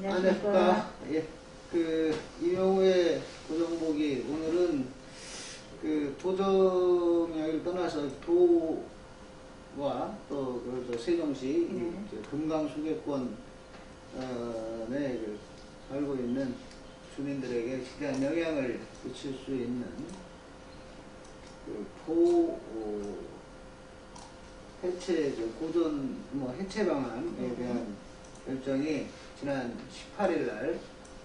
안녕하십니까. 예. 이명우의 고정보기. 오늘은 도정을 떠나서 도와 또 세종시 금강수계권에 살고 있는 주민들에게 지대한 영향을 미칠 수 있는 해체, 고전, 해체 방안에 대한 결정이 지난 18일 날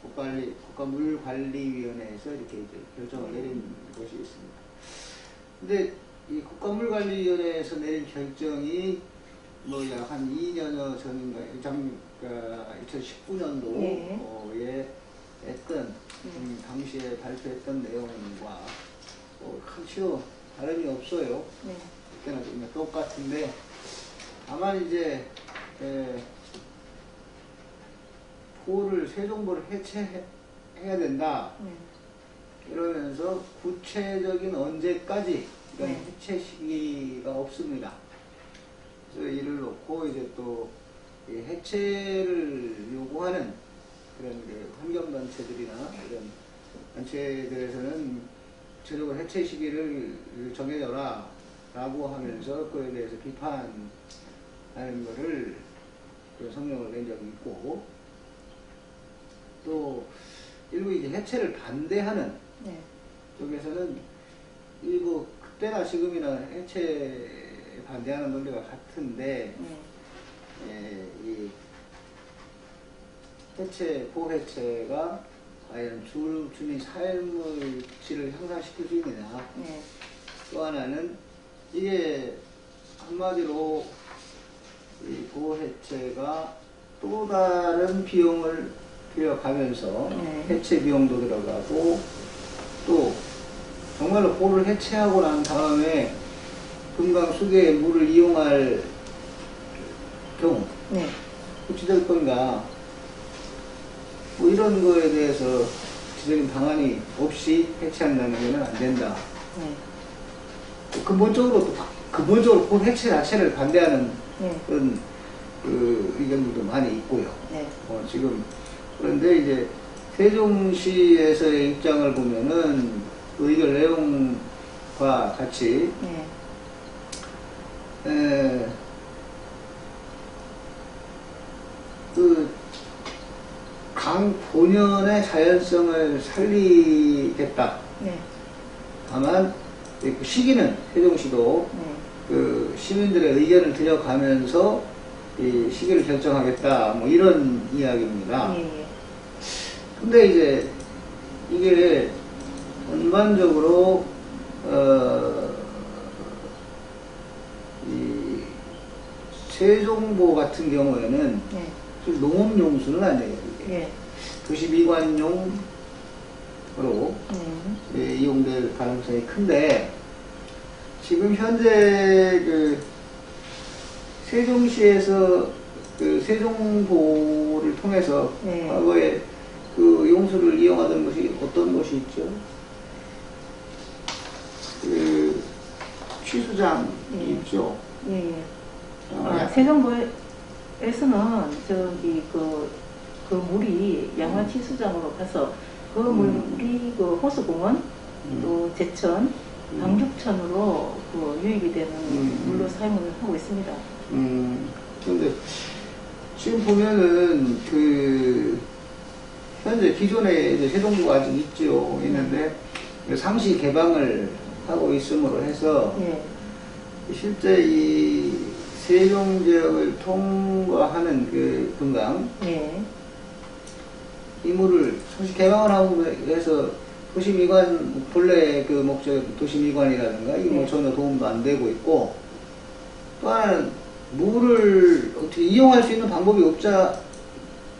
국가물관리위원회에서 이렇게 결정을 내린 것이 있습니다. 근데 이 국가물관리위원회에서 내린 결정이 약 한 2년여 전인가, 2019년도에 했던 당시에 발표했던 내용과 크게 다름이 없어요. 네. 그때나 똑같은데 다만 이제 세종보를 해체해야 된다. 이러면서 구체적인 언제까지 해체 시기가 없습니다. 그래서 이를 놓고 이제 또 해체를 요구하는 그런 환경단체들이나 이런 단체들에서는 구체적으로 해체 시기를 정해줘라 라고 하면서 그에 대해서 비판하는 것을 성명을 낸 적이 있고, 또 일부 이제 해체를 반대하는 쪽에서는 일부 그때나 지금이나 해체 반대하는 논리가 같은데 이 보해체가 과연 주민 삶의 질을 향상시킬 수 있느냐. 또 하나는 이게 한마디로 이 보해체가 또 다른 비용을 들여가면서 해체 비용도 들어가고, 또 정말로 보를 해체하고 난 다음에 금강수계의 물을 이용할 경우 어찌될 건가, 이런 거에 대해서 구체적인 방안이 없이 해체한다는 것은 안 된다. 근본적으로 보 해체 자체를 반대하는 그런 의견들도 많이 있고요. 지금 그런데 이제 세종시에서의 입장을 보면은 의견 내용과 같이 강 본연의 자연성을 살리겠다. 다만 그 시기는 세종시도 시민들의 의견을 들여가면서 이 시기를 결정하겠다, 이런 이야기입니다. 근데 이제 이게 전반적으로 이 세종보 같은 경우에는 농업용수는 아니에요. 이게 도시미관용으로 이용될 가능성이 큰데, 지금 현재 세종시에서 세종보를 통해서 과거에 용수를 이용하던 것이 어떤 것이 있죠? 취수장이 있죠. 세종보에서는 그 물이 양화 취수장으로 가서 그 물이 호수공원, 또 제천, 방죽천으로 유입이 되는 물로 사용을 하고 있습니다. 그런데 지금 보면은 현재 기존에 이제 세종보가 아직 있는데 상시 개방을 하고 있음으로 해서 실제 이 세종 지역을 통과하는 금강 이 물을 상시 개방을 하고 해서 도시미관, 본래 목적 도시미관이라든가 이게 전혀 도움도 안 되고 있고, 또 하나는 물을 어떻게 이용할 수 있는 방법이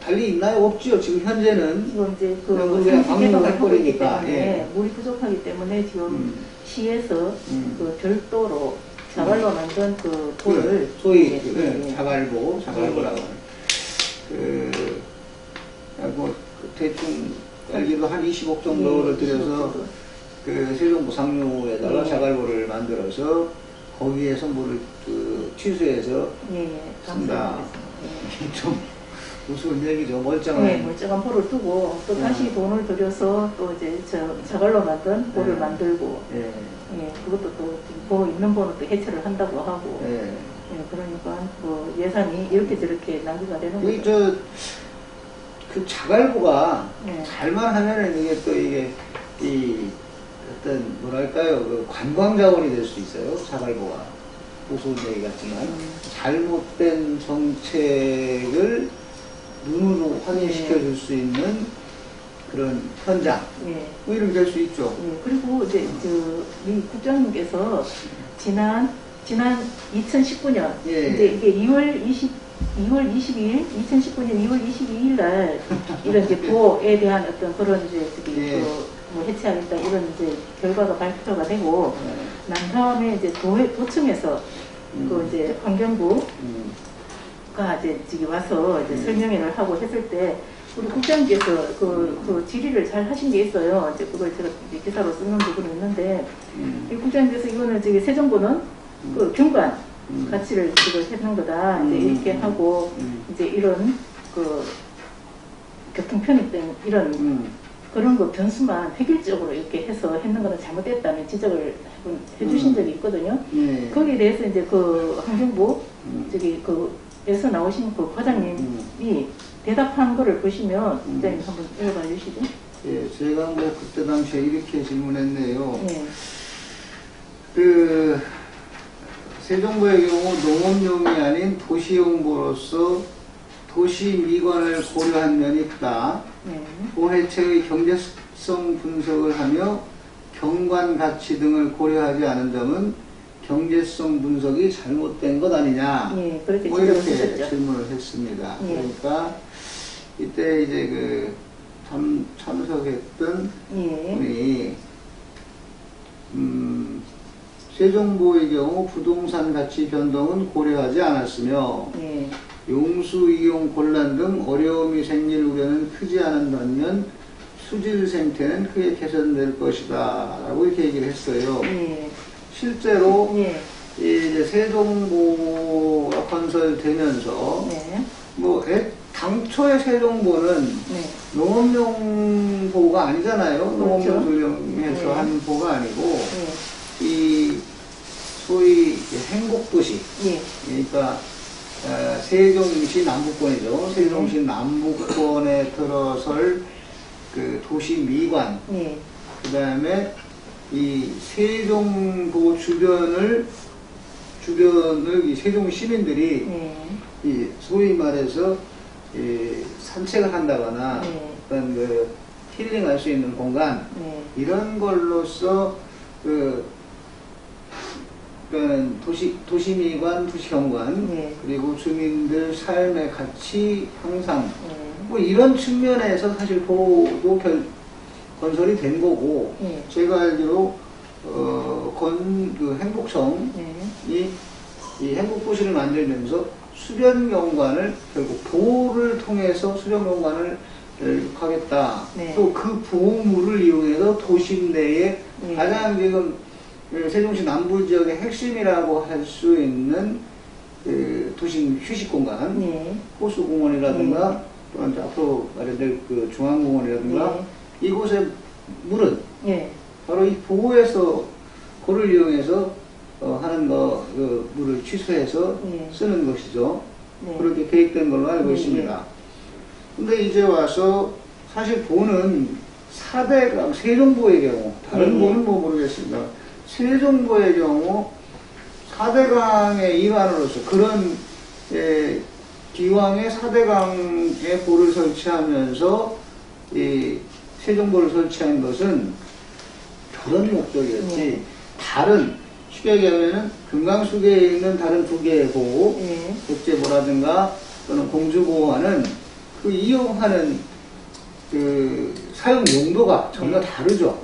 달리 있나요? 없지요. 지금 현재는 지금 이제 방류해버리니까 물이 부족하기 때문에 지금 시에서 별도로 자갈로 만든 보를 소위 자갈보라고 하는 대충 알기로 한 20억 정도를 들여서 세종보 상류에다가 자갈보를 만들어서 거기에서 물을 취수해서 쓴다. 좀 무슨 얘기죠? 멀쩡한. 네, 멀쩡한 볼을 두고 또 다시 돈을 들여서 또 이제 자갈로 만든 볼을 만들고 예. 예, 그것도 또 있는 볼은 또 해체를 한다고 하고 예. 예, 그러니까 뭐 예산이 이렇게 저렇게 낭비가 되는 이 거죠. 그 자갈보가 네. 잘만 하면은 이게 또 이게 이 어떤 뭐랄까요 그 관광 자원이 될 수 있어요. 자갈보가 무서운 얘기 같지만 잘못된 정책을 눈으로 확인시켜 줄 수 있는 그런 현장 예. 뭐 이렇게 될 수 있죠. 예, 그리고 이제 이 국장님께서 지난 2019년 예. 이제 이게 2월 22일 2019년 2월 22일 날 이런 이제 보호에 대한 어떤 그런 이제 예. 뭐 해체하겠다 이런 이제 결과가 발표가 되고 난 다음에 이제 도청에서 그 이제 환경부가 이제 저기 와서 이제 설명회를 하고 했을 때 우리 국장님께서 그 질의를 잘 하신 게 있어요. 이제 그걸 제가 이제 기사로 쓰는 부분이 있는데 이 국장님께서 이거는 저기 새 정부는 그 경관 가치를 지금 해놓은 거다. 이제 이렇게 하고 이제 이런 그 교통 편입된 이런 그런 거 변수만 획일적으로 이렇게 해서 했는 거는 잘못됐다는 지적을 해주신 적이 있거든요. 거기에 대해서 이제 그 환경부 저기 그에서 나오신 그 과장님이 대답한 거를 보시면 국장님 한번 읽어봐 주시죠. 예, 제가 뭐 그때 당시에 이렇게 질문했네요. 네. 그 세정부의 경우 농업용이 아닌 도시용보로서 도시 미관을 고려한 면이 있다. 보해체의 경제성 분석을 하며 경관 가치 등을 고려하지 않은 점은 경제성 분석이 잘못된 것 아니냐. 예, 그렇게 뭐 이렇게 질문을 했습니다. 예. 그러니까 이때 이제 그 참석했던 분이 세정부의 경우 부동산 가치 변동은 고려하지 않았으며 용수 이용 곤란 등 어려움이 생길 우려는 크지 않은 반면 수질 생태는 크게 개선될 것이다 라고 이렇게 얘기를 했어요. 실제로 이제 세종보가 건설되면서 뭐 당초의 세종보는 농업용 보가 아니잖아요. 농업용 조정해서 한 보가 아니고 이 소위 행복도시 그러니까 세종시 남부권이죠. 세종시 남부권에 들어설 그 도시 미관 그 다음에 이 세종보 주변을 이 세종 시민들이 이 소위 말해서 이 산책을 한다거나 어떤 그 힐링할 수 있는 공간 이런 걸로서 그러니까 도시미관, 도시경관 그리고 주민들 삶의 가치 향상 뭐 이런 측면에서 사실 보도 건설이 된 거고 제가 알기로 그 행복청이 이 행복도시를 만들면서 수변경관을 결국 보호를 통해서 수변경관을 하겠다. 또 그 보호물을 이용해서 도심 내에 가장 지금 세종시 남부 지역의 핵심이라고 할 수 있는 그 도심 휴식 공간, 호수공원이라든가 또는 앞으로 마련될 그 중앙공원이라든가 이곳의 물은 바로 이 보호해서 고를 이용해서 하는 그 물을 취수해서 쓰는 것이죠. 그렇게 계획된 걸로 알고 있습니다. 근데 이제 와서 사실 보는 4대강 세종보의 경우 다른 보는 뭐 모르겠습니다. 세종보의 경우 4대강의 일환으로서 그런 기왕의 4대강에 보를 설치하면서 이 세종보를 설치한 것은 그런 목적이었지 다른 쉽게 얘기하면은 금강수계에 있는 다른 두 개의 보 백제보라든가 또는 공주보와는 그 이용하는 그 사용 용도가 전혀 다르죠.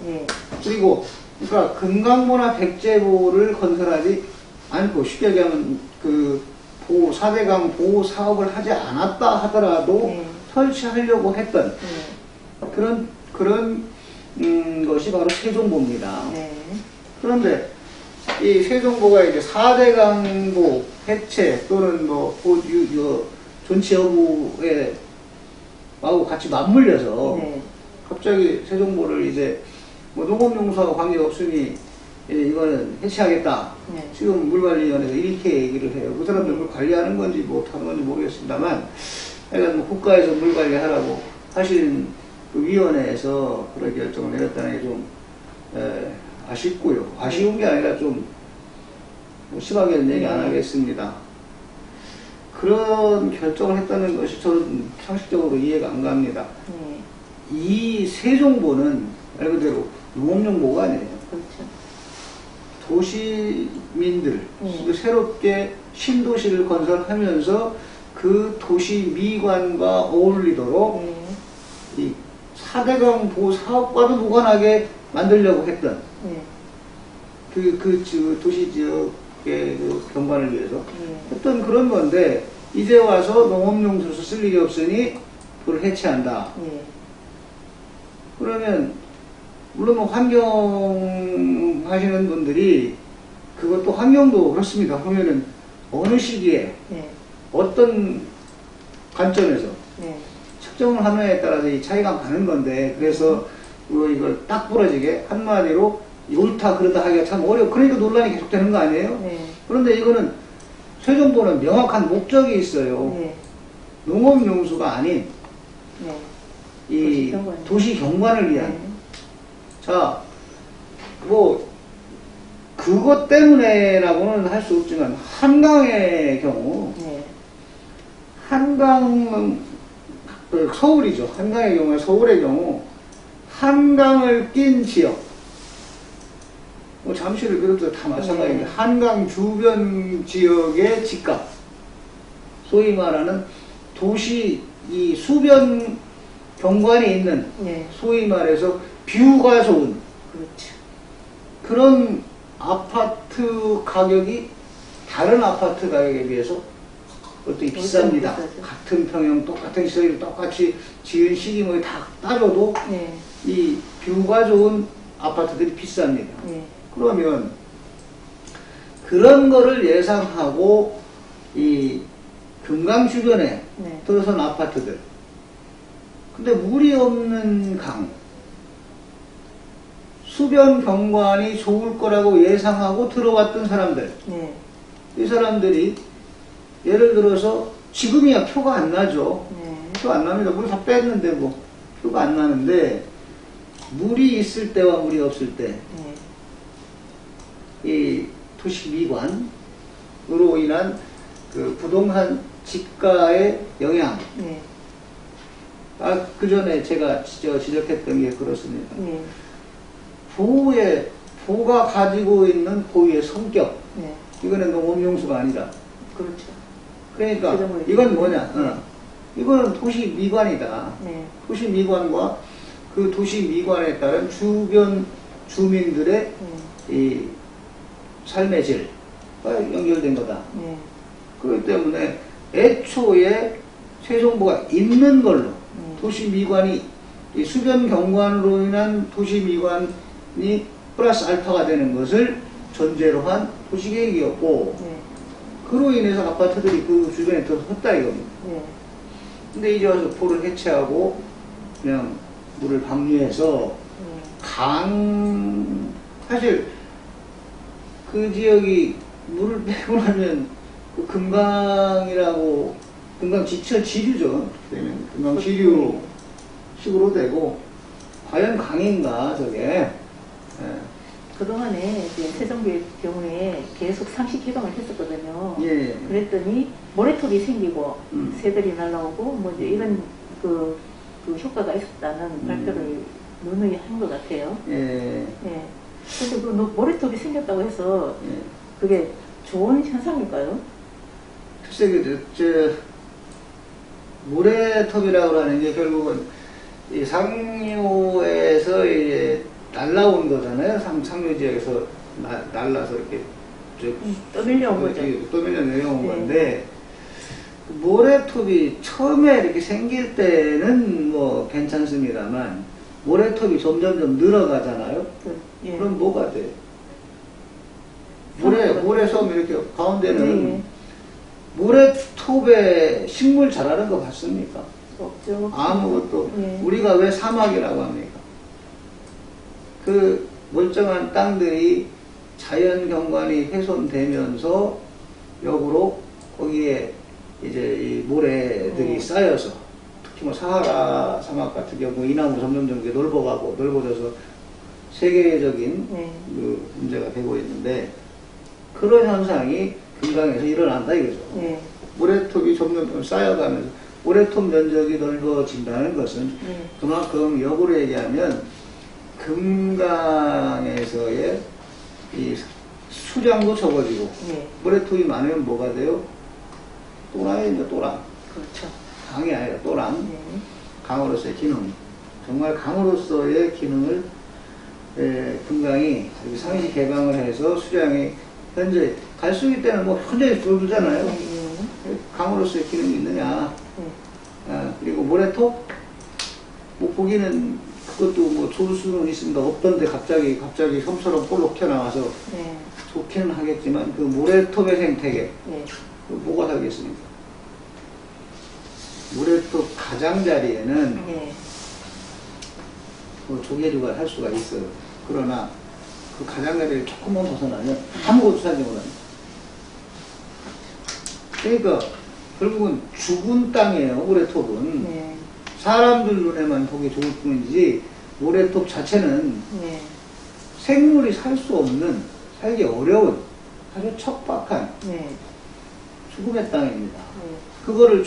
그리고 그러니까 금강보나 백제보를 건설하지 않고 쉽게 얘기하면 그 4대강 보호 사업을 하지 않았다 하더라도 설치하려고 했던 그런 것이 바로 세종보입니다. 그런데 이 세종보가 이제 4대강보 해체 또는 뭐 존치 여부에 하고 같이 맞물려서 네. 갑자기 세종보를 이제 뭐 농업용수하고 관계가 없으니 이제 이거는 해체하겠다. 네. 지금 물관리위원회에서 이렇게 얘기를 해요. 그 사람들 물 관리하는 건지 뭐 하는 건지 모르겠습니다만 하여간 뭐 국가에서 물 관리하라고 하신 그 위원회에서 그런 결정을 내렸다는 게 좀 아쉽고요. 아쉬운 게 아니라 좀 뭐 심하게는 얘기 안 하겠습니다. 그런 결정을 했다는 것이 저는 상식적으로 이해가 안 갑니다. 네. 이 세종보는 말 그대로 농업용보가 아니에요. 그렇죠. 도시민들, 새롭게 신도시를 건설하면서 그 도시 미관과 어울리도록 이 4대강 보호 사업과도 무관하게 만들려고 했던 도시 지역의 그 경관을 위해서 했던 그런 건데 이제 와서 농업용수로서 쓸 일이 없으니 그걸 해체한다. 그러면 물론 뭐 환경 하시는 분들이 그것도 환경도 그렇습니다. 보면은 어느 시기에 어떤 관점에서 측정을 하느냐에 따라서 이 차이가 많은 건데 그래서 이걸 딱 부러지게 한마디로 옳다 그러다 하기가 참 어려워. 그러니까 논란이 계속되는 거 아니에요? 그런데 이거는 세종보는 명확한 목적이 있어요. 농업용수가 아닌 이 도시 경관을 위한 자, 뭐 그것 때문에라고는 할 수 없지만 한강의 경우 한강은 서울이죠. 한강의 경우에 서울의 경우 한강을 낀 지역 뭐 잠실을 비롯해서 다 마찬가지입니다. 한강 주변 지역의 집값 소위 말하는 도시 이 수변 경관이 있는 소위 말해서 뷰가 좋은 그런 아파트 가격이 다른 아파트 가격에 비해서 어떻게 비쌉니다. 같은 평형 똑같은 시설을 똑같이 지은 시기 뭐 다 따져도 이 뷰가 좋은 아파트들이 비쌉니다. 그러면 그런 거를 예상하고 이 금강 주변에 들어선 아파트들 근데 물이 없는 강 수변 경관이 좋을 거라고 예상하고 들어왔던 사람들 이 사람들이 예를 들어서 지금이야 표가 안 나죠. 표 안 납니다. 물 다 뺐는데 뭐 표가 안 나는데 물이 있을 때와 물이 없을 때 이 도시 미관으로 인한 그 부동산 집가의 영향 그 전에 제가 지적했던 게 그렇습니다. 보가 가지고 있는 고유의 성격 이거는 농업용수가 아니다. 그렇죠. 그러니까 이건 뭐냐 이거는 도시 미관이다. 도시 미관과 그 도시 미관에 따른 주변 주민들의 이 삶의 질과 연결된 거다. 그렇기 때문에 애초에 세종보가 있는 걸로 도시 미관이 이 수변 경관으로 인한 도시 미관이 플러스 알파가 되는 것을 전제로 한 도시계획이었고 그로 인해서 아파트들이 그 주변에 들어섰다 이겁니다. 근데 이제 와서 포를 해체하고 그냥 물을 방류해서 사실 그 지역이 물을 빼고 나면 그 금강 지류죠. 금강 지류 식으로 되고 과연 강인가 저게. 그동안에 이제 세종교의 경우에 계속 상시 개방을 했었거든요. 예. 그랬더니 모래톱이 생기고 새들이 날라오고 뭐 이제 이런 그 효과가 있었다는 발표를 누누이 한 것 같아요. 예. 근데 그 모래톱이 생겼다고 해서 그게 좋은 현상일까요? 글쎄 모래톱이라고 하는 게 결국은 이 상류에서 이제 날라온 거잖아요. 상류 지역에서 날라서 이렇게 떠밀려온 거죠. 떠밀려 내려온 건데 모래톱이 처음에 이렇게 생길 때는 뭐 괜찮습니다만 모래톱이 점점점 늘어가잖아요. 그럼 뭐가 돼? 모래섬 이렇게 가운데는 모래톱에 식물 자라는 거 봤습니까? 없죠. 아무것도. 예. 우리가 왜 사막이라고 합니까? 그 멀쩡한 땅들이 자연 경관이 훼손되면서 역으로 거기에 이제 이 모래들이 쌓여서, 특히 뭐 사하라 사막 같은 경우 이나무 점점 넓어져서 세계적인 그 문제가 되고 있는데, 그런 현상이 금강에서 일어난다 이거죠. 모래톱이 점점 쌓여가면서 모래톱 면적이 넓어진다는 것은 그만큼 역으로 얘기하면 금강에서의 이 수량도 적어지고, 모래톱이 많으면 뭐가 돼요? 또랑이죠, 또랑. 그렇죠. 강이 아니라 또랑. 강으로서의 기능. 정말 강으로서의 기능을 금강이 상시 개방을 해서 수량이 현재 갈수기 때는 뭐 현재 줄어들잖아요. 강으로서의 기능이 있느냐. 그리고 모래톱, 뭐 보기는 그것도 뭐 좋을 수는 있습니다. 없던데 갑자기 섬처럼 볼록 튀어나와서 좋기는 하겠지만, 그 모래톱의 생태계, 그 뭐가 살겠습니까? 모래톱 가장자리에는 그 조개류가 살 수가 있어요. 그러나 그 가장자리를 조금만 벗어나면 아무것도 살지 못합니다. 그러니까 결국은 죽은 땅이에요. 모래톱은. 사람들 눈에만 보기 좋을 뿐이지 모래톱 자체는 생물이 살 수 없는, 살기 어려운 아주 척박한 죽음의 땅입니다. 그거를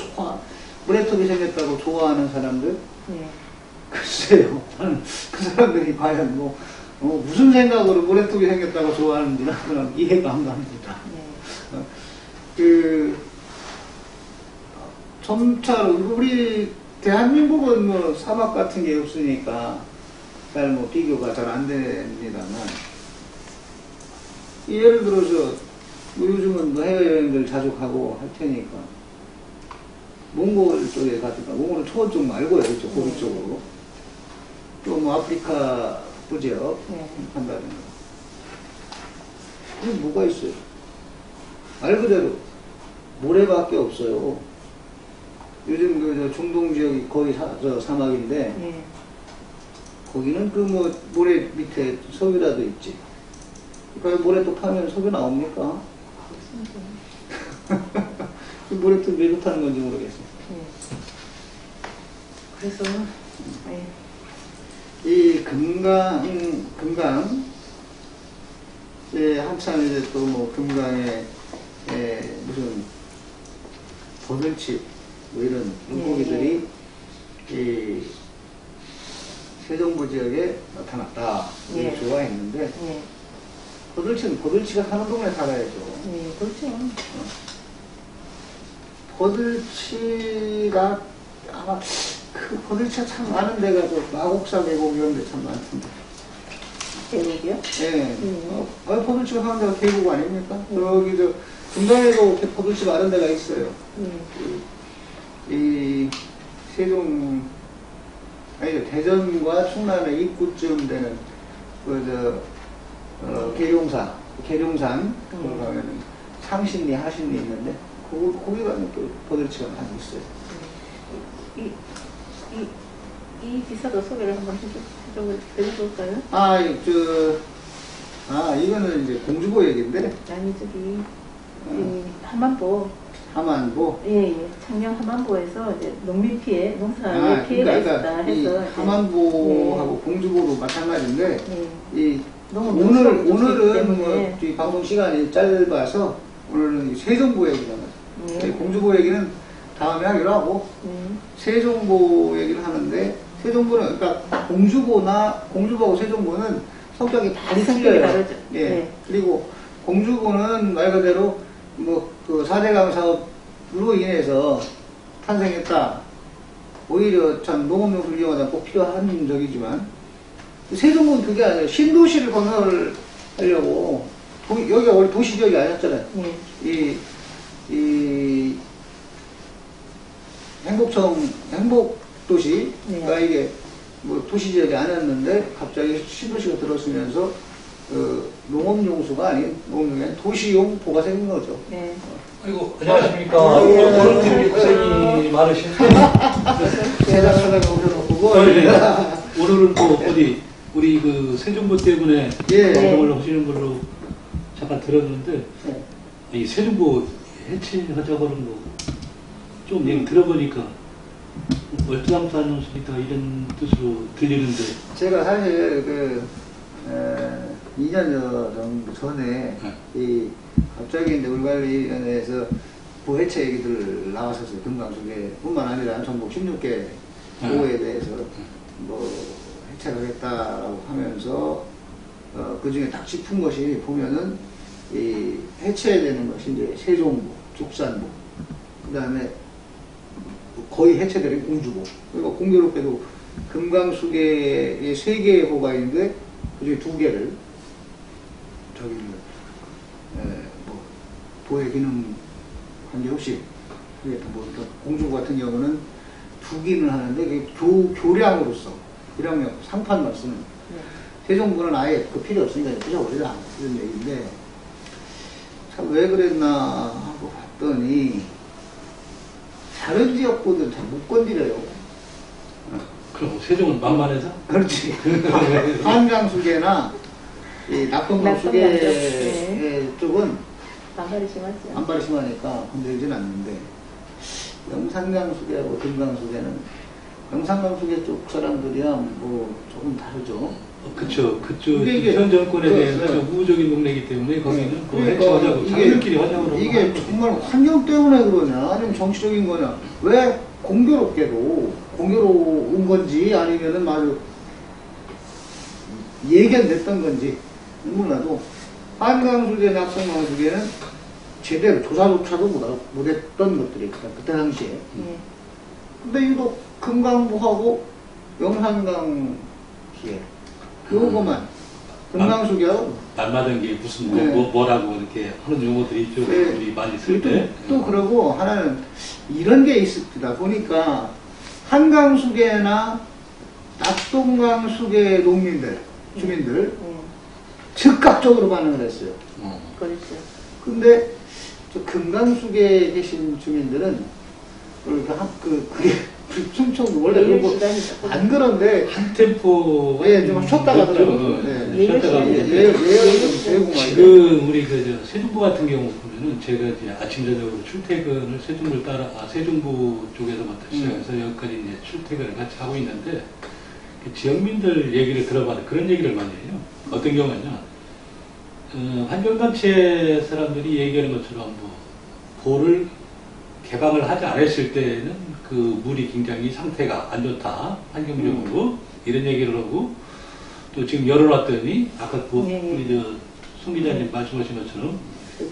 모래톱이 생겼다고 좋아하는 사람들? 글쎄요. 그 사람들이 과연 무슨 생각으로 모래톱이 생겼다고 좋아하는지 나는 이해가 안 갑니다. 점차로 우리 대한민국은 뭐 사막 같은 게 없으니까 잘 뭐 비교가 잘 안 됩니다만, 예를 들어서 뭐 요즘은 뭐 해외여행들 자주 가고 할 테니까 몽골 쪽에 가든가, 몽골은 초원 쪽 말고요, 그쪽 고비 쪽으로, 또 뭐 아프리카 부지역 한다든가. 그게 뭐가 있어요? 말 그대로 모래밖에 없어요. 요즘 그 중동 지역이 거의 사막인데, 거기는 그 뭐 모래 밑에 석유라도 있지. 그러니까 모래톱 파면 석유 나옵니까? 그 모래톱 왜 좋다는 건지 모르겠어요. 그래서 이 금강 한참 이제 또 뭐 금강에 무슨 버들칩 뭐 이런 물고기들이 이 세종보 지역에 나타났다. 좋아했는데, 버들치가 사는 동네 살아야죠. 그렇죠. 버들치가 아마 그 버들치가 참 많은 데가 저 마곡사 계곡 이런 데 참 많던데. 계곡이요? 버들치가 사는 데가 계곡 아닙니까? 여기 저 금강에도 버들치 많은 데가 있어요. 이 세종, 아니죠, 대전과 충남의 입구쯤 되는 계룡산 거기 가면은 상신리 하신리 있는데 거기 가면 또 버들치가 많이 있어요. 이 기사도 소개를 한번 해줄까요? 이거는 이제 공주보 얘기인데. 아니, 저기 한만보. 창녕 한만보에서 이제 농민 피해, 농사의 피해가 있었다 해서. 한만보하고 공주보도 마찬가지인데, 오늘은 뭐 방송 시간이 짧아서 오늘은 세종보 얘기잖아요. 공주보 얘기는 다음에 하기로 하고, 세종보 얘기를 하는데, 세종보는, 그러니까 공주보하고 세종보는 성격이 많이 틀려요. 그리고 공주보는 말 그대로 그 4대강 사업으로 인해서 탄생했다. 오히려 참 농업용수를 이용하다 꼭 필요한 적이지만, 세종보는 그게 아니에요. 신도시를 건설하려고, 여기가 원래 도시지역이 아니었잖아요. 이 행복도시가 이게 뭐 도시지역이 아니었는데 갑자기 신도시가 들어서면서 그 농업용수가 아닌 도시용 보가 생긴 거죠. 네. 아이고, 안녕하십니까. 오늘 되게 고생이 많으신데. 제작사가 오셔놓고, 오늘은 또 어디, 우리 그 세종부 때문에 예. 방송을 하시는 걸로 잠깐 들었는데, 네. 이 세종부 해체하자고 하는 거 좀 얘기 들어보니까 월등함사는수이다 이런 뜻으로 들리는데. 제가 사실 2년 정도 전에 이 갑자기 이제 물관리위원회에서 부해체 얘기들 나왔었어요. 금강수계뿐만 아니라 전국 16개 보호에 대해서 뭐 해체를 하겠다라고 하면서 그 중에 딱 짚은 것이 보면은 이 해체되는 것이 이제 세종부, 죽산부, 그 다음에 거의 해체되는 공주보. 그리고 공교롭게도 금강수계에 3개의 호가 있는데 그중에 2개를 뭐 도의 기능 관계없이 뭐 공주보 같은 경우는 2기는 하는데 그게 교량으로서 교량력 상판만 쓰는 세종부는 아예 그 필요 없으니까 부셔버리자 이런 얘기인데 참 왜 그랬나 하고 봤더니 다른 지역보다는 잘 못 건드려요. 그럼 세종은 만만해서? 그렇지. 한강수계나 이 낙동강수계 쪽은 반발이 심하죠. 반발이 심하니까 건드리진 않는데 영산강수계하고 금강수계는 영산강수계 쪽 사람들이야 뭐 조금 다르죠. 그쵸. 그쪽 근데 이게 현 정권에 대해서 네. 우호적인 동네이기 때문에 거기는 그 그러니까 해체하자고 자기들끼리 하자고 이게 정말 환경 때문에 그러냐 아니면 정치적인 거냐 왜 공교롭게도 공교로운 건지 아니면은 말로 예견됐던 건지 몰라도 한강수계, 낙동강수계는 제대로 조사조차도 못했던 것들이 있다 그때 당시에. 근데 유독 금강부하고 영산강수계 요거만 금강수계하고 날마다는 게 무슨 네. 뭐라고 이렇게 하는 용어들이 있죠. 네. 우리 많이 쓸 때. 또 그러고 하나는 이런 게 있습니다. 보니까 한강수계나 낙동강수계 농민들, 주민들 즉각적으로 반응을 했어요. 그렇죠. 근데 저 금강수계에 계신 주민들은 그게 충청도 원래 그런 거안 그런데 한 템포 좀 쉬었다가 들어요. 쉬었다가 되고 지금 우리 세종부 같은 경우 보면은 제가 이제 아침 저녁으로 출퇴근을 세종부 쪽에서부터 시작해서 여기까지 이제 출퇴근을 같이 하고 있는데 지역민들 얘기를 들어봐도 그런 얘기를 많이 해요. 어떤 경우냐 환경단체 사람들이 얘기하는 것처럼 뭐 보를 개방을 하지 않았을 때는 그 물이 굉장히 상태가 안 좋다 환경적으로 이런 얘기를 하고 또 지금 열어놨더니 아까 우리 송 기자님 말씀하신 것처럼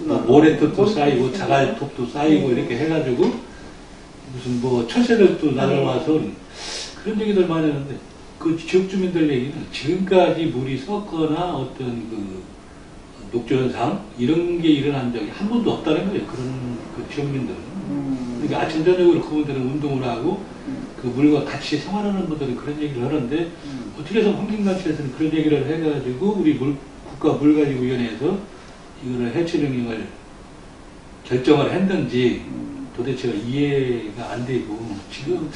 뭐 모래톱도 쌓이고 자갈톱도 쌓이고 이렇게 해가지고 무슨 뭐 철새들도 날아와서 그런 얘기들 많이 하는데 그 지역 주민들 얘기는 지금까지 물이 썩거나 어떤 그 녹조현상 이런 게 일어난 적이 한 번도 없다는 거예요. 그런 그 지역민들은. 그러니까 아침 저녁으로 그분들은 운동을 하고 그 물과 같이 생활하는 분들은 그런 얘기를 하는데 어떻게 해서 환경단체에서는 그런 얘기를 해가지고 우리 국가물관리위원회에서 이거를 해체 명령을 결정을 했는지 도대체가 이해가 안 되고 지금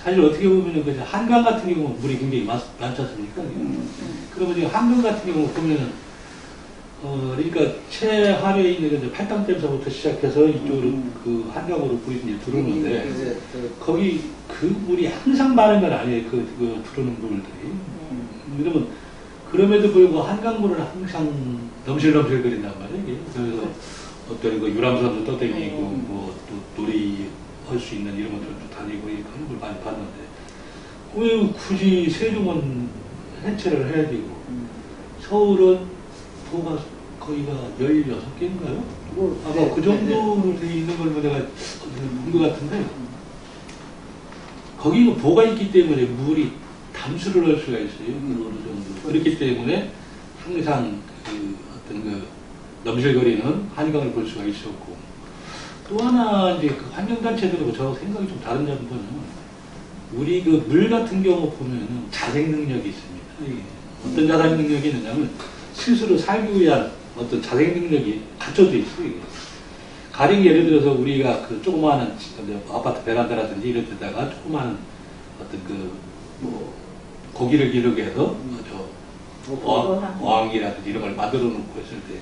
사실 어떻게 보면은 그 한강 같은 경우는 물이 굉장히 많지 않습니까? 그러면 지금 한강 같은 경우 보면은 그러니까 최하류에 있는 이제 팔당댐서부터 시작해서 이쪽으로 그 한강으로 물이 이제 들어오는데 거기 그 물이 항상 많은 건 아니에요. 그 들어오는 물들이. 그러면 그럼에도 불구하고 한강물은 항상 넘실넘실거린단 말이에요. 이게. 그래서 어떤 그 유람선도 떠다니고 뭐 또 놀이 할 수 있는 이런 것들도 다니고 그런 걸 많이 봤는데 왜 굳이 세종은 해체를 해야 되고 서울은 도가 거의가 16개인가요? 아마 그 정도로 되어 있는 걸 내가 본 것 같은데 거기는 보가 있기 때문에 물이 담수를 할 수가 있어요. 어느 정도. 그렇기 때문에 항상 그 어떤 그 넘실거리는 한강을 볼 수가 있었고 또 하나 이제 그 환경단체들하고 저 생각이 좀 다른 점은 우리 그 물 같은 경우 보면은 자생 능력이 있습니다. 어떤 자생 능력이 있느냐면 스스로 살기 위한 어떤 자생 능력이 갖춰져 있어요. 이게. 가령 예를 들어서 우리가 그 조그마한 아파트 베란다라든지 이런 데다가 조그마한 어떤 뭐 고기를 기르기 위해서 어항이라든지 이런 걸 만들어 놓고 했을 때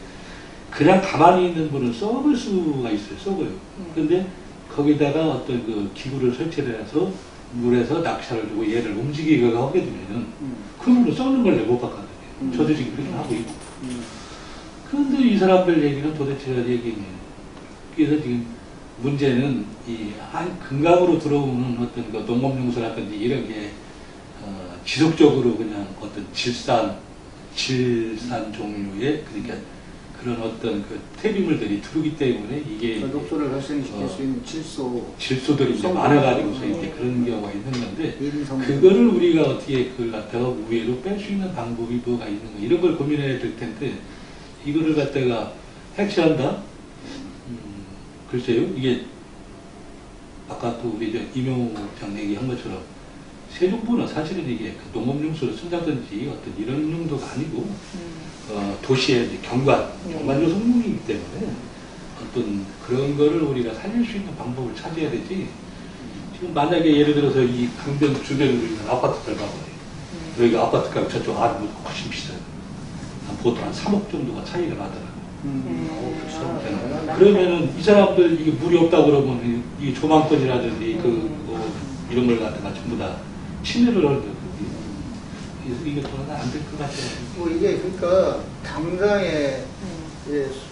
그냥 가만히 있는 분은 썩을 수가 있어요. 썩어요. 근데 거기다가 어떤 그 기구를 설치를 해서 물에서 낙차를 주고 얘를 움직이게 하게 되면은 그분은 썩는 걸 내가 못 봤거든요. 저도 지금 그렇게 하고 있고. 그런데 이 사람들 얘기는 도대체 얘기는 그래서 지금 문제는 이 한 금강으로 들어오는 어떤 그 농업용소라든지 이런 게 지속적으로 그냥 어떤 질산 종류의 그러니까 그런 어떤 그 퇴비물들이 들어오기 때문에 이게 녹소를 발생시킬 수 있는 질소들이 이제 많아가지고서 이제 그런 경우가 있는 건데 그거를 우리가 어떻게 그걸 갖다가 우회로 뺄 수 있는 방법이 뭐가 있는가 이런 걸 고민해야 될 텐데 이거를 갖다가 해체한다? 글쎄요 이게 아까 또 우리 임용장 얘기한 것처럼 세종보는 사실은 이게 그 농업용수로 쓴다든지 어떤 이런 용도가 아니고 도시의 이제 경관 요성물이기 때문에 어떤 그런 거를 우리가 살릴 수 있는 방법을 찾아야 되지. 지금 만약에 예를 들어서 이 강변 주변으로 있는 아파트들 가보세요. 여기가 아파트가 저쪽 아주 훨씬 비싸요. 보통 한 3억 정도가 차이가 나더라고요. 그러면은 이 사람들 이게 물이 없다 그러면 이 조망권이라든지 이런 걸 갖다가 전부 다 침해를 하는데 이게 돌아가 안 될 것 같아요. 뭐 이게 그러니까 당장에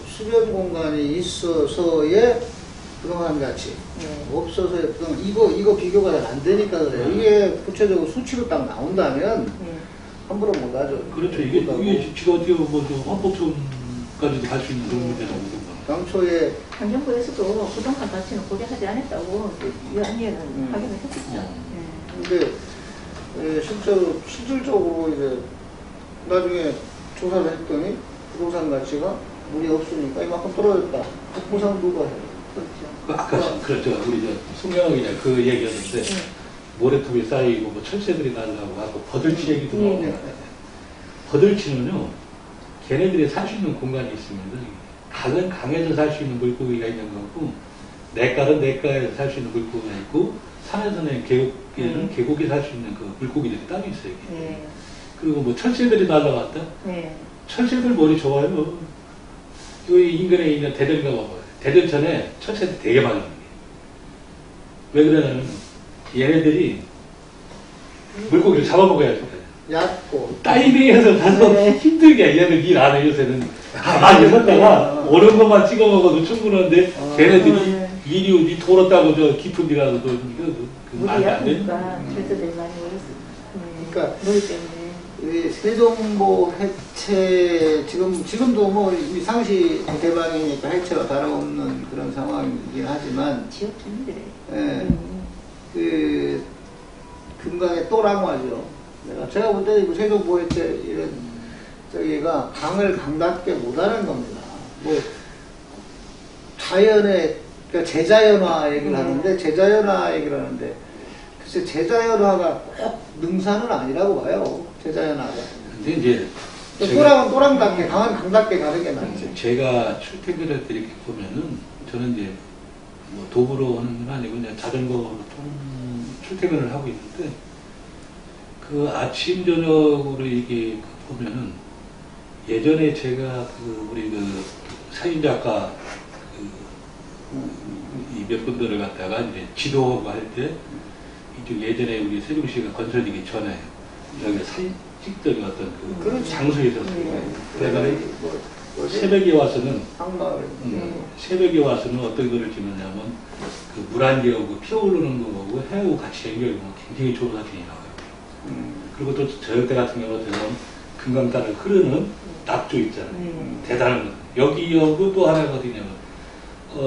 수변 공간이 있어서의 부동산 가치, 없어서의 부동산 이거 비교가 잘 안 되니까 그래요. 이게 구체적으로 수치로 딱 나온다면 함부로 못 하죠. 그렇죠. 이게 지금 어떻게 헌법소원까지도 갈 수 있는 그런 문제라고 생각합니다. 당초에 환경부에서도 부동산 가치는 고려하지 않았다고 이해는 확인을 했었죠. 근데 실질적으로 이제 나중에 조사를 했더니 부동산 가치가 물이 없으니까 이만큼 떨어졌다. 보상 누가 해요? 그렇죠. 아까 그렇죠. 우리 송영학이 그 얘기였는데 모래톱이 쌓이고 뭐 철새들이 날라고 하고 버들치 얘기도 나오고 버들치는요 걔네들이 살 수 있는 공간이 있습니다. 강은 강에서 살 수 있는 물고기가 있는 거고 냇가는 냇가에서 살 수 있는 물고기가 있고 산에서는 계곡에는 계곡에 살 수 있는 그 물고기들이 따로 있어요. 그리고 뭐 철새들이 날라왔다. 철새들 머리 좋아요. 여기 인근에 있는 대전가 봐봐요. 대전천에 철새들 되게 많아요. 왜 그러냐면 얘네들이 물고기를 잡아먹어야 돼. 얕고 다이빙해서 가서 힘들게 얘네들 일 안 해. 요새는 가만히 섰다가 오는 것만 찍어 먹어도 충분한데 걔네들이 일이 돌았다고 저 깊은 데 가서 물이 약하니까 철새들이 많이 올랐어요. 그러니까 물 때문에. 이 세종보 해체 지금도 뭐 상시 대박이니까 해체가 다름없는 그런 상황이긴 하지만 지역 주민들이 그 금강의 또랑화죠. 제가 볼 때 세종보 해체 이런 저기가 강을 강답게 못하는 겁니다. 뭐 자연의 그러니까 제자연화 얘기를 하는데 제자연화 얘기를 하는데 글쎄 제자연화가 꼭 능사는 아니라고 봐요. 제자연화가. 근데 이제 또랑은 또랑답게 강은 강답게 가는 게 낫지. 제가 출퇴근을 할 때 이렇게 보면은 저는 이제 뭐 도보로 하는 건 아니고 그냥 자전거로 출퇴근을 하고 있는데 그 아침 저녁으로 이게 보면은 예전에 제가 우리 사진 작가 몇 분들을 갖다가 이제 지도하고 할 때 이쪽 예전에 우리 세종시가 건설되기 전에 여기 사진 찍던 어떤 그 장소에 있었어요. 내가 새벽에 와서는 새벽에 와서는 어떤 거를 찍느냐면 그 물 안 기어오고 피어오르는 거 보고 해하고 같이 연결하면 굉장히 좋은 사진이 나와요. 그리고 또 저녁 때 같은 경우는 금강가를 흐르는 낙조 있잖아요. 대단한 거. 여기하고 또 하나가 어디냐면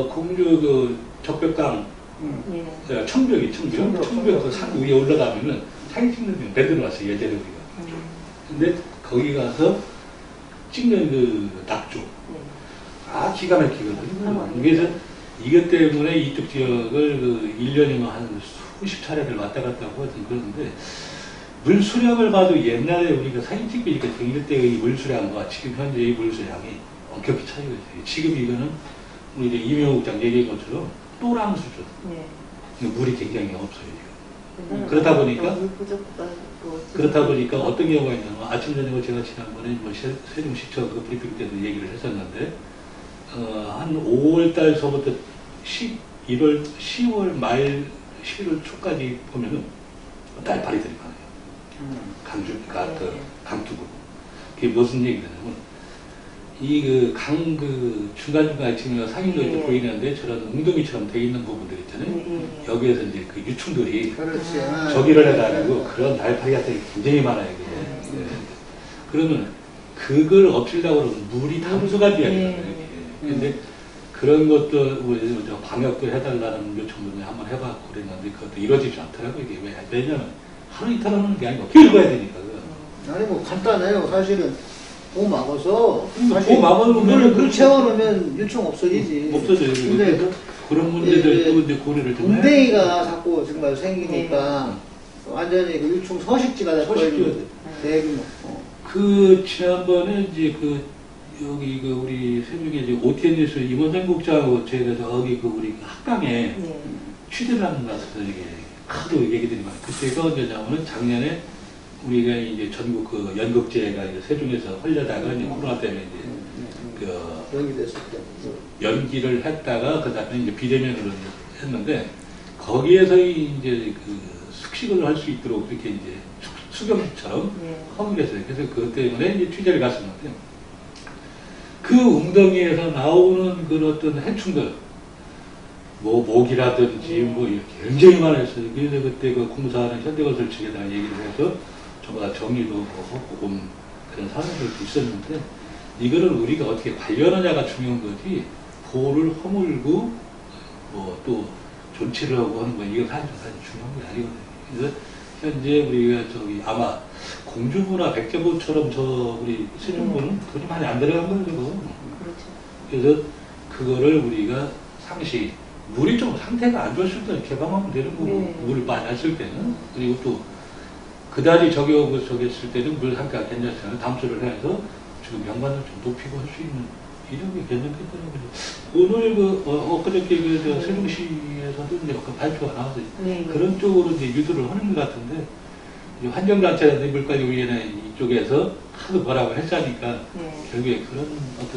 공주 적벽강 청벽 그 산 위에 올라가면은 사진 찍는 데 만들어 놨어요. 예전에 우리가. 근데 거기 가서 찍는 그 낙조. 기가 막히거든요. 그래서 이것 때문에 이쪽 지역을 1년이면 한 수십 차례를 왔다 갔다 하거든. 그러는데 물 수량을 봐도 옛날에 우리가 사진 찍고 이렇게 다닐 때의 물 수량과 지금 현재의 물 수량이 엄격히 차이가 있어요. 지금 이거는 우리 이제 이명호 국장 얘기한 것처럼 또랑 수준. 네. 물이 굉장히 없어요, 지금. 그렇다 보니까 그렇다 보니까 어떤 경우가 있냐면 아침 저녁을 제가 지난번에 뭐 세종시청 그 브리핑 때도 얘기를 했었는데 한 5월 달서부터 11월 10월 말 11월 초까지 보면은 딸파리들이 많아요. 강주 강두구. 그게 무슨 얘기냐면 이 그 중간중간에 지금 상인도 이렇게 보이는데 저런 웅덩이처럼 돼 있는 부분들 있잖아요. 여기에서 이제 그 유충들이 저기를 해가지고 그런 달파리 같은 게 굉장히 많아요. 그게. 그러면 그걸 없애려고 그러면 물이 담수가 돼야 되거든요. 근데 그런 것도 우리 방역도 해달라는 요청을 한번 해봤고 그랬는데 그것도 이루어지지 않더라고요. 이게 왜냐면 하루 이틀 하는 게 아니고 계속 가야 되니까. 아니 뭐 간단해요. 사실은 도 막아서 도 막아놓으면 물 채워놓으면 유충 없어지지. 없어져요. 근데 그런 문제들도 이제 고려를 좀 해야 웅덩이가 자꾸 정말 생기니까 완전히 그 유충 서식지가 돼버리는 대규모. 그 지난번에 이제 여기 우리 세종에 이제 OTN 뉴스 임원장 국장하고 저희가 저기 우리 학강에 취재를 하는 것 같아서 이게 하도 얘기들이 많아요. 그때가 언제냐면은 작년에 우리가 이제 전국 그 연극제가 이제 세종에서 하려다가 이제 코로나 때문에 이제 연기됐을 때 연기를 했다가 그 다음에 이제 비대면으로 했는데 거기에서 이제 그 숙식을 할 수 있도록 그렇게 이제 수경처럼 하고 계세요. 그래서 그것 때문에 이제 취재를 갔었는데 그 웅덩이에서 나오는 그런 어떤 해충들 뭐 모기라든지 뭐 굉장히 많았어요. 그래서 그때 그 공사하는 현대건설 측에다가 얘기를 해서 전부 다 정리도 하고 그런 사람들도 있었는데 이거를 우리가 어떻게 관리하느냐가 중요한 거지 보를 허물고 뭐 또 존치를 하고 하는 거 이건 사실 중요한 게 아니거든요. 그래서 현재 우리가 아마 공주부나 백제부처럼 우리 세종부는 돈이 많이 안 들어간 거예요. 그렇죠. 그래서 그거를 우리가 상시 물이 좀 상태가 안 좋았을 때는 개방하면 되는 거고 물을 많이 안 쓸 때는 그리고 또 그다지 저기 했을 때는 물 상태가 괜찮잖아요. 담수를 해서 지금 연관을 좀 높이고 할 수 있는 이런 게 괜찮겠다는 거죠. 오늘 엊그저께 세종시에서도 이제 발표가 나와서 그런 쪽으로 이제 유도를 하는 것 같은데 환경단체나 물관리위원회 이쪽에서 하도 뭐라고 했자니까 결국에 그런 어떤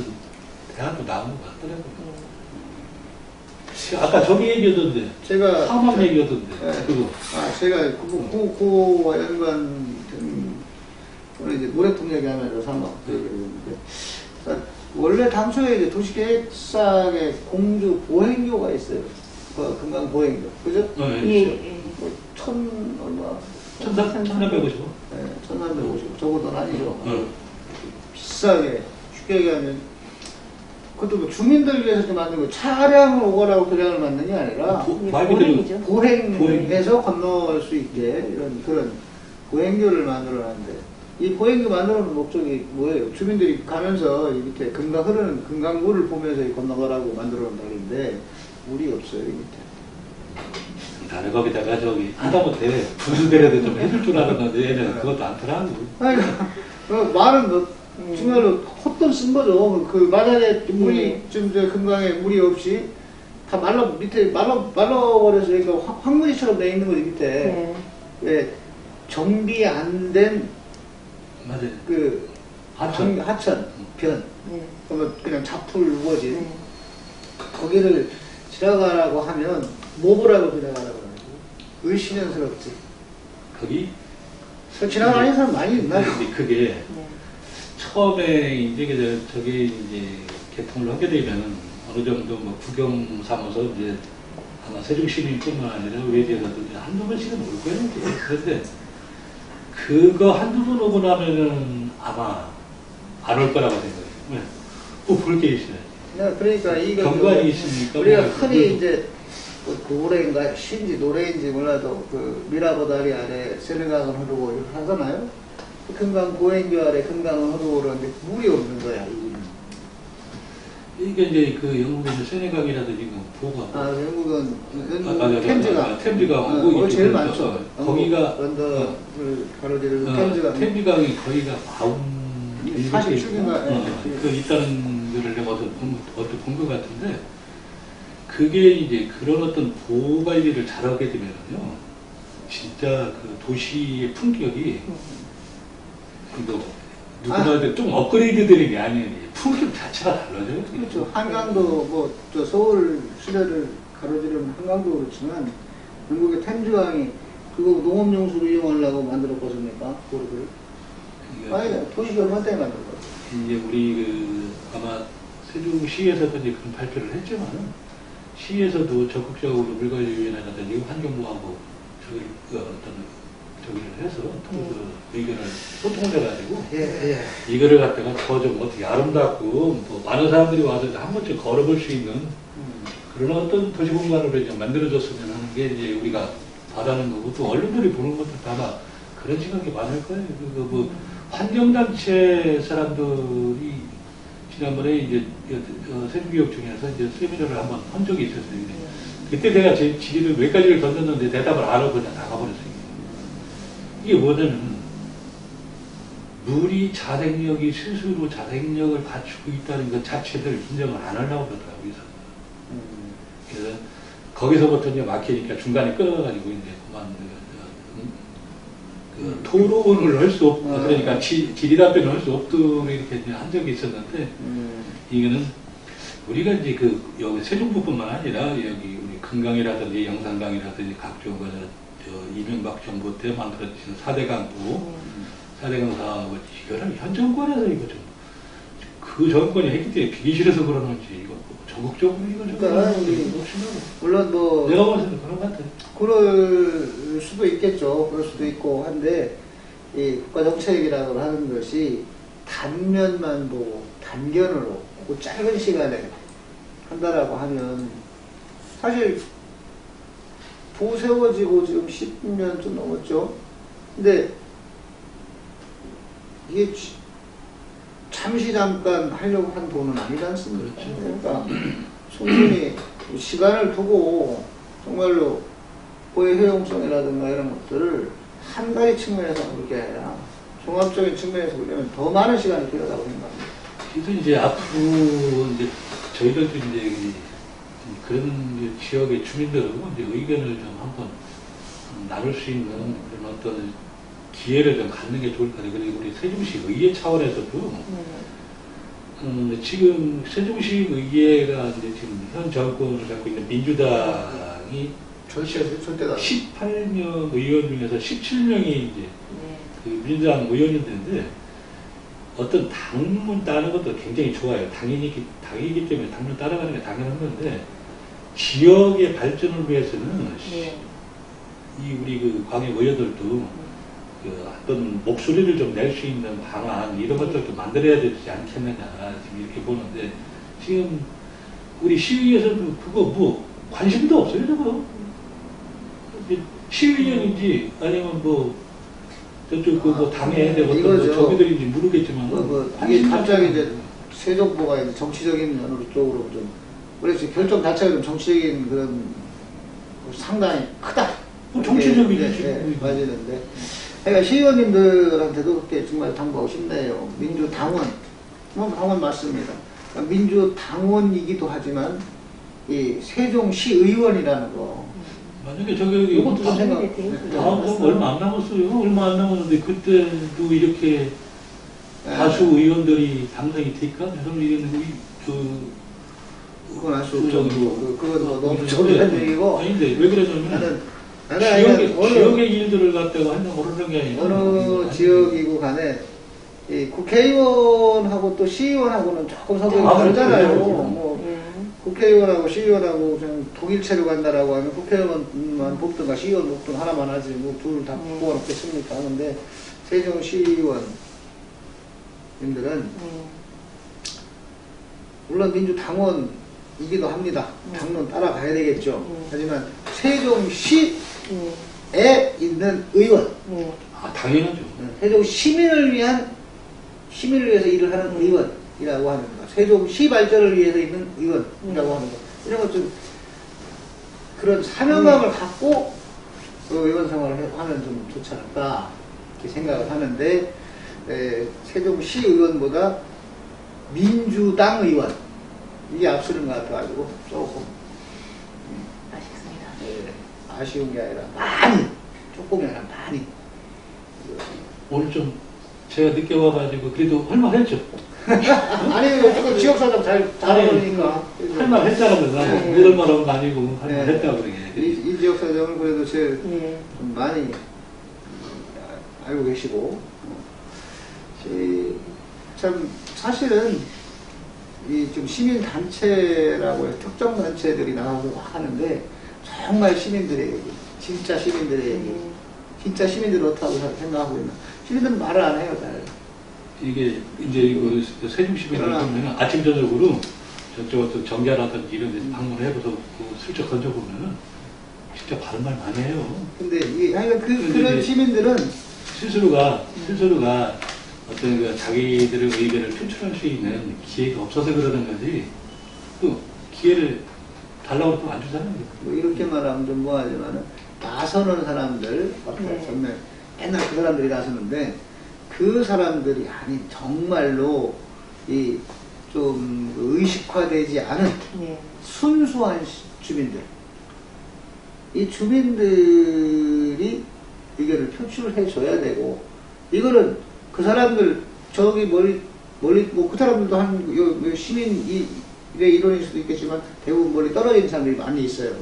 대안도 나온 것 같더라고요. 아까 저기 얘기하던데 제가 사막 얘기하던데 제가 그와 연관 오늘 이제 노래통 얘기하면서 사막 얘기했는데 원래 당초에 이제 도시계획상에 공주 보행교가 있어요. 금강 보행교, 그죠? 얼마? 1350원? 네, 1350원. 저거도 아니죠. 비싸게, 쉽게 얘기하면, 그것도 뭐 주민들 위해서 만든 거, 차량을 오거라고 교량을 만든 게 아니라, 보행해서 건너갈 수 있게, 이런 그런 보행교를 만들어놨는데, 이 보행교 만들어 놓은 목적이 뭐예요? 주민들이 가면서 이 밑에 흐르는 금강물을 보면서 건너가라고 만들어 놓은 다리인데, 물이 없어요, 이 밑에. 나는 거기다가 하다못해 분수대라도 좀 해줄 줄 알았는데 얘는 그것도 안 더라고. 아니, 말은 정말로 헛돈 쓴 거죠. 만약에 물이 금강에 물이 없이 다 말라버려서 그러니까 황무지처럼 돼 있는 거지 밑에. 왜 정비 안 된 맞아요. 하천 변. 그러면 그냥 잡풀 우거지. 거기를 지나가라고 하면 뭐보라고 지나가라고 하지? 을신연스럽지. 거기? 지나가는 사람 많이 있나? 근데 그게 처음에 이제 저게 이제 개통을 하게 되면 어느 정도 뭐 구경 삼아서 이제 아마 세종 시민뿐만 아니라 외지에서도 이제 한두 번씩은 올 거예요. 그런데 그거 한두 번 오고 나면은 아마 안 올 거라고 생각해요. 왜? 볼 게 있어야지. 그러니까 이거 경관이 있으니까 우리가 흔히 이제 고래인가 신지 노래인지 몰라도 미라보다리 아래 세르강을 흐르고 이렇게 하잖아요. 금강 보행교 아래 금강을 흐르고 그러는데 물이 없는 거야. 이게 이제 그 영국에서 세네강이라든지 그 보가 영국은 템즈강 템즈강 제일 많죠. 거기가 언더를 가로지르는 템즈강. 템즈강이 거기가 47개인가 그 있다는 거를 내가 어디서 본 것 같은데, 그게 이제 그런 어떤 보호 관리를 잘하게 되면요, 진짜 그 도시의 품격이 이거 누구나 좀 업그레이드 되는 게 아니에요. 품격 자체가 달라져요. 그렇죠. 한강도 저 서울 시내를 가로지르는 한강도 그렇지만 영국의 템즈강이 그거 농업용수로 이용하려고 만들었거든요. 그거를. 아니, 도시가 얼마 때문에 만들었어요? 이제 우리 아마 세종시에서도 이제 그런 발표를 했지만, 시에서도 적극적으로 물관리위원회라든지 환경부하고 저기를 해서 의견을 소통을 해가지고 이거를 갖다가 더 좀 어떻게 아름답고 뭐 많은 사람들이 와서 한 번쯤 걸어볼 수 있는 그런 어떤 도시 공간으로 이제 만들어졌으면 하는 게 이제 우리가 바라는 거고, 또 언론들이 보는 것도 아마 그런 생각이 많을 거예요. 뭐 환경단체 사람들이 지난번에 이제 세종교육청에서 이제 세미나를 한번 한 적이 있었어요. 그때 내가 제 질의를 몇 가지를 던졌는데 대답을 안 하고 그냥 나가버렸어요. 이게 뭐냐면, 물이 자생력이 스스로 자생력을 갖추고 있다는 것 자체를 인정을 안 하려고 그러더라고요. 그래서 거기서부터 이제 막히니까 중간에 끊어가지고 이제 그만 토론을 할 수 없고, 그러니까 질의 답변을 할 수 없도록 이렇게 이제 한 적이 있었는데, 이거는 우리가 이제 여기 세종부뿐만 아니라 여기 우리 금강이라든지 영산강이라든지 각종 이명박 정부 때 만들어진 4대강부, 4대강 사업을 이거를 현 정권에서 이거 좀 그 정권이 했기 때문에 비기 싫어서 그러는지 이거 적극적으로 이거 좀 물론 뭐 내가 봤을 때 그런 것 같아요. 그럴 수도 있겠죠. 그럴 수도 있고 한데, 이 국가정책이라고 하는 것이 단면만 보고 단견으로 그 짧은 시간에 한다라고 하면, 사실 부 세워지고 지금 10년 좀 넘었죠. 근데 이게 잠시 잠깐 하려고 한 돈은 아니지 않습니까? 그렇죠. 그러니까 충분히 시간을 두고 정말로 보의 효용성이라든가 이런 것들을 한 가지 측면에서 그렇게 해야, 종합적인 측면에서 보려면 더 많은 시간이 필요하다고 생각합니다. 그래서 이제 앞으로 이제 저희들도 이제 그런 이제 지역의 주민들하고 이제 의견을 좀 한번 나눌 수 있는 그런 어떤 기회를 좀 갖는 게 좋을 것 같아요. 그리고 우리 세종시 의회 차원에서도 지금 세종시 의회가 이제 지금 현 정권을 갖고 있는 민주당이 18명 의원 중에서 17명이 이제 그 민주당 의원인데, 어떤 당문 따는 것도 굉장히 좋아요. 당이기 때문에 당문 따라가는 게 당연한 건데, 지역의 발전을 위해서는 이 우리 그 광역 의원들도 어떤 목소리를 좀 낼 수 있는 방안 이런 것들을 좀 만들어야 되지 않겠느냐 지금 이렇게 보는데, 지금 우리 시의회에서도 그거 뭐 관심도 없어요. 저거 시의원인지 아니면 뭐 저쪽 뭐 당에 어떤 뭐 저기들인지 모르겠지만 이게 갑자기 이제 세종보가 이제 정치적인 쪽으로 좀, 그래서 결정 자체가 좀 정치적인 그런 상당히 크다. 정치적이지. 맞는데, 그러니까 시의원님들한테도 그렇게 정말 당부하고 싶네요. 민주당원, 당원 맞습니다. 그러니까 민주당원이기도 하지만 이 세종시의원이라는 거. 만약에 저기 이것도 좀 생각. 다음 선 얼마 안 남았어요. 얼마 안 남았는데 그때도 이렇게 다수 의원들이 당선이 될까? 저는 이랬는데 그건 알 수 없죠. 그건 뭐 너무 저변 얘기고. 아닌데 왜 그러냐면 지역의 일들을 갖다가 한장 모르는 게 아니라 어느 지역이고 간에 이 국회의원하고 또 시의원하고는 조금 성격이 다르잖아요. 뭐 국회의원하고 시의원하고 그냥 독일체로 간다라고 하면 국회의원만 뽑든가 시의원 뽑든 하나만 하지 뭐 둘 다 뽑아놓겠습니까? 근데 세종시의원님들은 물론 민주당원이기도 합니다. 당론 따라가야 되겠죠. 하지만 세종시에 있는 의원, 당연하죠. 세종 시민을 위해서 일을 하는 의원이라고 하는 거죠. 세종시 발전을 위해서 있는 의원이라고 하는 거. 이런 것 좀, 그런 사명감을 갖고 의원 생활을 하면 좀 좋지 않을까, 이렇게 생각을 하는데, 세종시 의원보다 민주당 의원, 이게 앞서는 것 같아가지고, 조금, 아쉽습니다. 아쉬운 게 아니라, 많이, 조금이 아니라 많이. 오늘 좀 제가 늦게 와가지고 그래도 할 말 했죠. 아니, 조금 지역사정 잘하니까. 할 말 했잖아. 나는 이런 말 하는 거 아니고 할 말 했다고 그러게. 이 지역사정을 그래도 제일 예. 좀 많이 알고 계시고, 참, 사실은, 이 좀 시민단체라고 해서 특정 단체들이 나오고 하는데, 정말 시민들의 얘기, 진짜 시민들의 얘기, 진짜 시민들이 어떻다고 생각하고 있나. 시민들은 말을 안 해요, 잘. 이게 이제 이거 세종시민을 보면 아침 저녁으로 저쪽 어떤 정자라든지 이런 데 방문을 해봐서 슬쩍 던져보면은 진짜 바른 말 많이 해요. 근데 이게 하여간 그런 시민들은 스스로가 어떤 그 자기들의 의견을 표출할 수 있는 기회가 없어서 그러는 거지, 또 기회를 달라고 또 안 주잖아요. 뭐 이렇게 말하면 좀 뭐하지만은 나서는 사람들, 정말 옛날 그 사람들이 나서는데 그 사람들이 아닌 정말로 이 좀 의식화되지 않은 순수한 주민들, 이 주민들이 의견을 표출해 줘야 되고, 이거는 그 사람들 저기 멀리 뭐 그 사람들도 한 시민의 일원일 수도 있겠지만 대부분 멀리 떨어진 사람들이 많이 있어요.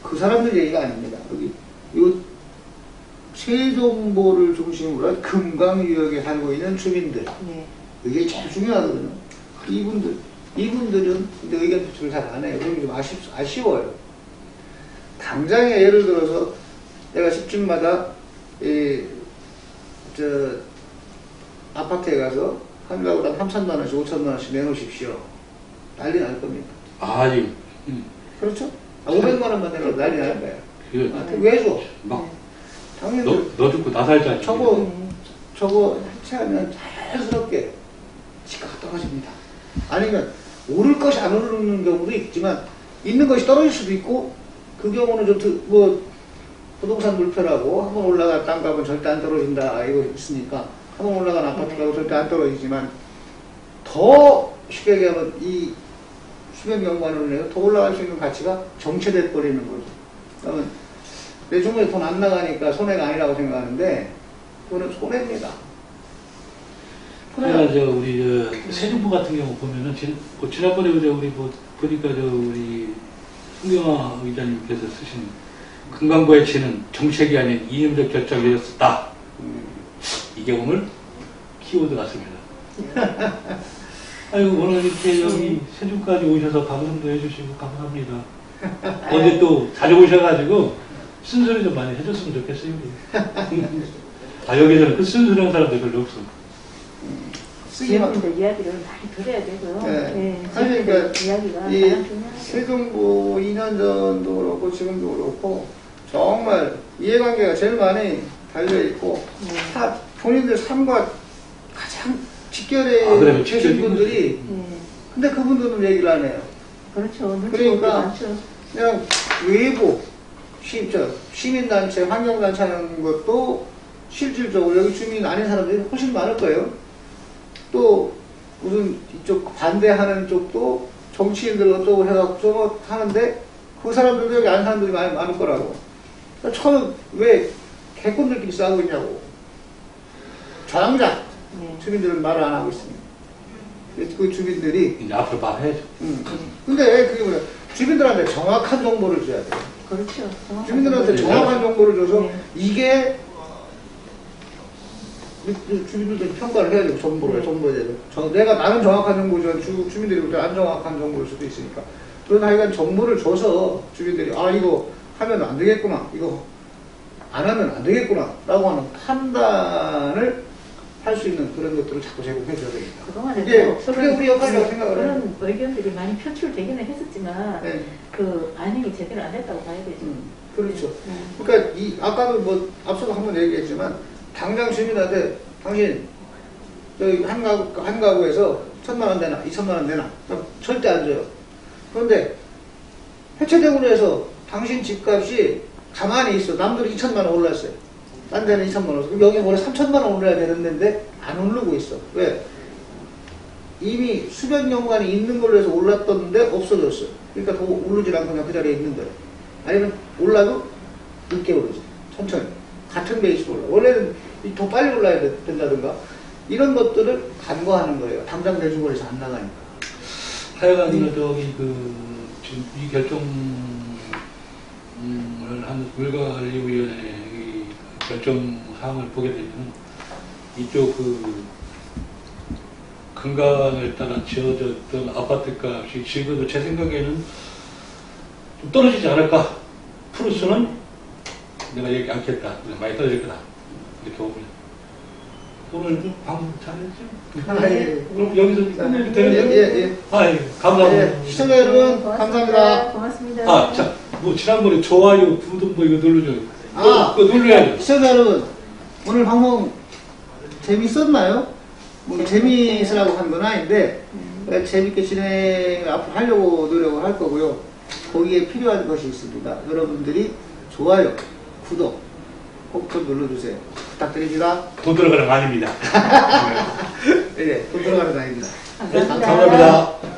그 사람들 얘기가 아닙니다. 여기 이 세종보를 중심으로 한 금강유역에 살고 있는 주민들, 이게 제일 중요하거든요. 이분들은 근데 의견 표출을 잘 안 해요. 그런 게 좀 아쉬워요. 당장에 예를 들어서 내가 10층마다 아파트에 가서 한 가구당 3천만 원씩 5천만 원씩 내놓으십시오. 난리 날 겁니다. 아유. 그렇죠? 500만 원만 내놓으면 난리 날 거예요. 왜 줘? 막 당연히 너 죽고 나 살자. 저거 해체하면 자연스럽게 집값 떨어집니다. 아니면 오를 것이 안 오르는 경우도 있지만 있는 것이 떨어질 수도 있고, 그 경우는 좀 부동산 물표라고 한번 올라간 땅값은 절대 안 떨어진다 이거 있으니까 한번 올라간 아파트값은 절대 안 떨어지지만, 더 쉽게 얘기하면 이 수변경관으로 인해서 더 올라갈 수 있는 가치가 정체돼 버리는 거죠. 그러면 내 주머니에 돈 안 나가니까 손해가 아니라고 생각하는데 그거는 손해입니다. 우리 세종보 같은 경우 보면은 지난번에 우리 보니까 우리 송경화 의장님께서 쓰신 금강구의 치는 정책이 아닌 이념적 결정이었다. 이게 오늘 키워드 같습니다. 아유, 오늘 이렇게 여기 세종까지 오셔서 방송도 해주시고 감사합니다. 언제 또 자주 오셔가지고 쓴소리 좀 많이 해줬으면 좋겠어요. 여기서는 그 쓴소리하는 사람들 별로 없어. 지역민들 이야기를 많이 들어야 되고요. 그러니까 이야기가 이 세종보 2년 전도 그렇고 지금도 그렇고 정말 이해관계가 제일 많이 달려있고, 다 본인들 삶과 가장 직결해 계신 분들이, 근데 그분들은 얘기를 안 해요. 그렇죠. 그러니까 그냥 외부 시민단체, 환경단체 하는 것도 실질적으로 여기 주민 아닌 사람들이 훨씬 많을 거예요. 또 무슨 이쪽 반대하는 쪽도 정치인들 어쩌고 해갖고 하는데 그 사람들도 여기 아는 사람들이 많을 거라고. 저는 왜 개콘들끼리 싸우고 있냐고. 정작 주민들은 말을 안 하고 있습니다. 그 주민들이 이제 앞으로 말해야죠. 근데 그게 뭐야? 주민들한테 정확한 정보를 줘야 돼요. 그렇죠. 주민들한테 정확한 정보를 줘서 이게 주민들도 평가를 해야 되고, 정보에 대해서. 나는 정확한 정보지만 주민들이 볼 때 안 정확한 정보일 수도 있으니까. 그런 하여간 정보를 줘서 주민들이, 이거 하면 안 되겠구나. 이거 안 하면 안 되겠구나. 라고 하는 판단을 할 수 있는 그런 것들을 자꾸 제공해 줘야 되겠다. 그동안에도 그게 우리 역할이라고 생각을 해요. 그런 의견들이 많이 표출되기는 했었지만, 그 반영이 제대로 안 됐다고 봐야 되죠. 그렇죠. 그러니까 아까도 앞서도 한번 얘기했지만, 당장 주민한테 당신 저기 한 가구에서 1,000만 원 되나? 2,000만 원 되나? 절대 안 줘요. 그런데 해체되고 해서 당신 집값이 가만히 있어. 남들이 2,000만 원 올랐어요. 딴 데는 2,000만 원. 그럼 여기 원래 3,000만 원 올려야 되는데 안 오르고 있어. 왜? 이미 수백 년간이 있는 걸로 해서 올랐던데 없어졌어요. 그러니까 더 오르질 않고 그냥 그 자리에 있는 거예요. 아니면 올라도 늦게 오르지. 천천히. 같은 베이스로 올라. 원래는 더 빨리 올라야 된다든가. 이런 것들을 간과하는 거예요. 담당 대주벌에서 안 나가니까. 하여간 저기 지금 이 결정을 한 물관리위원회 이 결정 사항을 보게 되면 이쪽 금강을 따라 지어졌던 아파트값이 지금도 제 생각에는 좀 떨어지지 않을까. 프로스는 내가 얘기 않겠다. 많이 떨어질 거다. 이렇게 보면. 오늘 방송 잘했죠? 예. 그럼 여기서 끝내도 되는 예. 감사합니다. 예. 시청자 여러분, 감사합니다. 고맙습니다. 아, 자, 지난번에 좋아요, 구독 이거 눌러줘요. 아, 그거 눌러야죠. 시청자 여러분, 오늘 방송 재밌었나요? 뭐 재미있으라고 한 건 아닌데 재밌게 진행을 앞으로 하려고 노력을 할 거고요. 거기에 필요한 것이 있습니다. 여러분들이 좋아요, 구독 꼭 좀 눌러주세요. 부탁드립니다. 돈 들어가는 거 아닙니다. 네, 돈 들어가는 거 아닙니다. 감사합니다. 감사합니다.